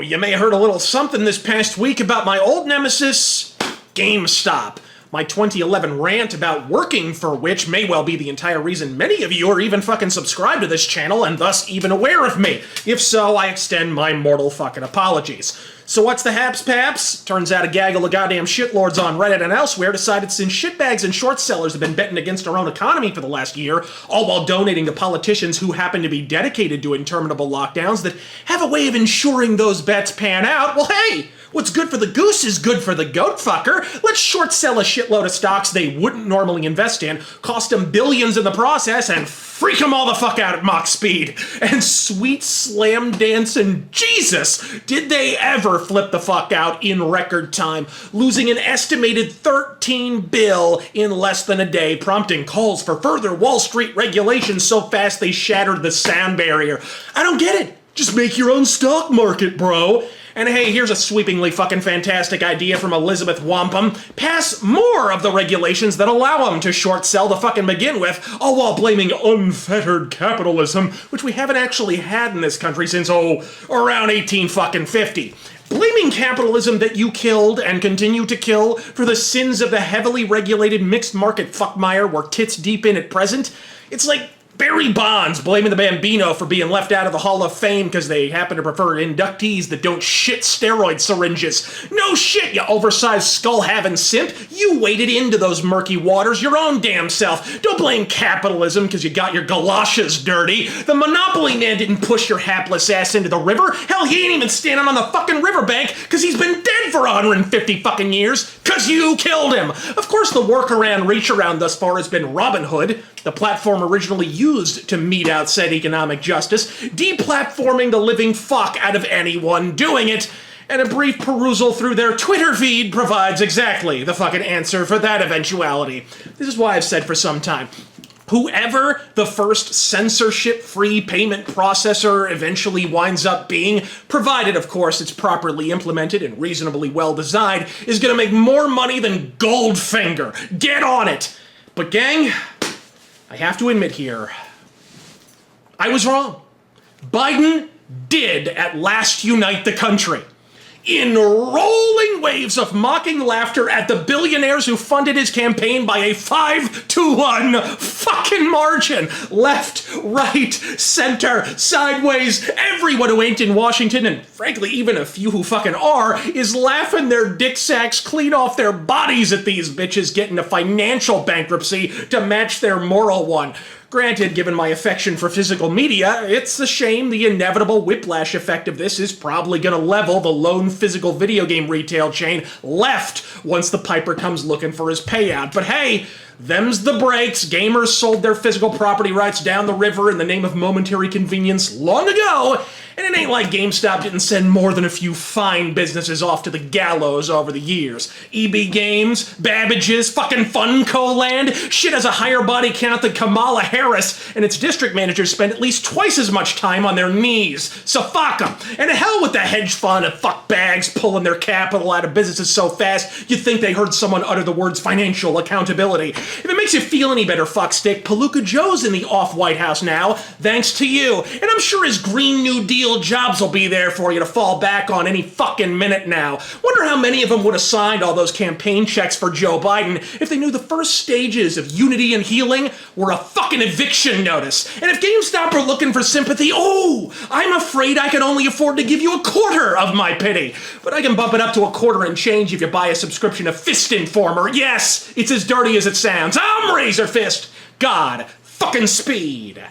you may have heard a little something this past week about my old nemesis, GameStop. My 2011 rant about working for which may well be the entire reason many of you are even fucking subscribed to this channel and thus even aware of me. If so, I extend my mortal fucking apologies. So what's the haps paps? Turns out a gaggle of goddamn shitlords on Reddit and elsewhere decided since shitbags and short sellers have been betting against our own economy for the last year, all while donating to politicians who happen to be dedicated to interminable lockdowns that have a way of ensuring those bets pan out, well hey, what's good for the goose is good for the goat fucker. Let's short sell a shitload of stocks they wouldn't normally invest in, cost them billions in the process, and freak them all the fuck out at Mach speed. And sweet slam dancing Jesus, did they ever flip the fuck out in record time, losing an estimated $13 billion in less than a day, prompting calls for further Wall Street regulations so fast they shattered the sound barrier. I don't get it. Just make your own stock market, bro. And hey, here's a sweepingly fucking fantastic idea from Elizabeth Wampum. Pass more of the regulations that allow them to short sell to fucking begin with, all while blaming unfettered capitalism, which we haven't actually had in this country since, around 1850. Blaming capitalism that you killed and continue to kill for the sins of the heavily regulated mixed market fuckmire we're tits deep in at present, it's like Barry Bonds blaming the Bambino for being left out of the Hall of Fame because they happen to prefer inductees that don't shit steroid syringes. No shit, you oversized skull-having simp. You waded into those murky waters your own damn self. Don't blame capitalism because you got your galoshes dirty. The Monopoly man didn't push your hapless ass into the river. Hell, he ain't even standing on the fucking riverbank because he's been dead for 150 fucking years because you killed him. Of course, the workaround reach around thus far has been Robin Hood, the platform originally used to mete out said economic justice, deplatforming the living fuck out of anyone doing it, and a brief perusal through their Twitter feed provides exactly the fucking answer for that eventuality. This is why I've said for some time, whoever the first censorship-free payment processor eventually winds up being, provided, of course, it's properly implemented and reasonably well-designed, is gonna make more money than Goldfinger. Get on it! But gang, I have to admit here, I was wrong. Biden did at last unite the country. In rolling waves of mocking laughter at the billionaires who funded his campaign by a 5-1 fucking margin. Left, right, center, sideways, everyone who ain't in Washington, and frankly even a few who fucking are, is laughing their dick sacks clean off their bodies at these bitches getting a financial bankruptcy to match their moral one. Granted, given my affection for physical media, it's a shame the inevitable whiplash effect of this is probably gonna level the lone physical video game retail chain left once the piper comes looking for his payout. But hey, them's the breaks. Gamers sold their physical property rights down the river in the name of momentary convenience long ago, and it ain't like GameStop didn't send more than a few fine businesses off to the gallows over the years. EB Games, Babbage's, fucking Funco Land, shit has a higher body count than Kamala Harris, and its district managers spend at least twice as much time on their knees. So fuck them. And to hell with the hedge fund and fuck bags pulling their capital out of businesses so fast you'd think they heard someone utter the words financial accountability. If it makes you feel any better, fuckstick, Palooka Joe's in the off-White House now, thanks to you. And I'm sure his Green New Deal jobs will be there for you to fall back on any fucking minute now. Wonder how many of them would have signed all those campaign checks for Joe Biden if they knew the first stages of unity and healing were a fucking eviction notice. And if GameStop are looking for sympathy, I'm afraid I can only afford to give you a quarter of my pity. But I can bump it up to a quarter and change if you buy a subscription to Fist Informer. Yes, it's as dirty as it sounds. I'm Razor Fist. God fucking speed.